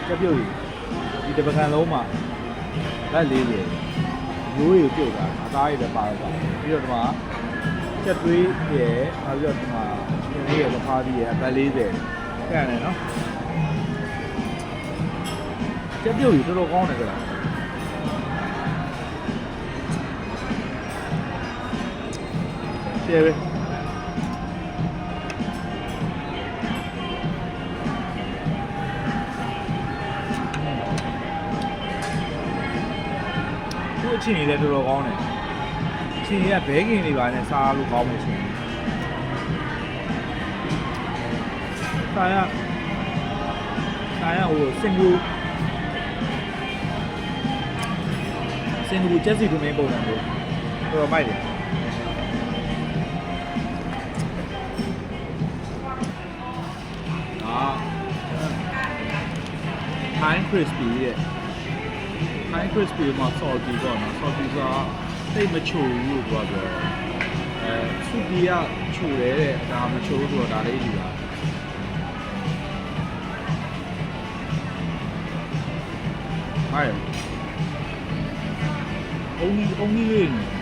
ချက်ပြုတ်ကြီးဒီတပကံလုံးမှာလက်40ရိုးရီပြုတ်တာအသားရည်လည်းပါတော့ပြီးတော့ဒီမှာချက်သွေးရယ်နောက်ပြီးတော့ဒီမှာရှင်လေးရယ်မဖားပြီးရယ်ဘတ်40ကန်တယ်နော်ချက်ပြုတ်ကြီးတော်တော်ကောင်းတယ်ကြလားကျေပဲအချင်းကြီးလည်းတော်တော်ကောင်းတယ်အချင်းကြီးကဘဲကင်တွေပါနဲ့စားလို့ကောင်းမယ်ရှင်စားရဟိုစင်ကူချက်စီသမင်းပုံစံမျိုးတော်တော်မိုက်တယ်Thai crispy ရဲ့ Thai crispy မှာ salty ပေါ့နော် salty ဆိုတာတိတ်မချိုဘူးလို့ပြောတယ်ဆူပီကချိုတယ်တဲ့ဒါမချိုဘူးဆိုတော့ဒါလေးယူတာဟဲ့ only လေး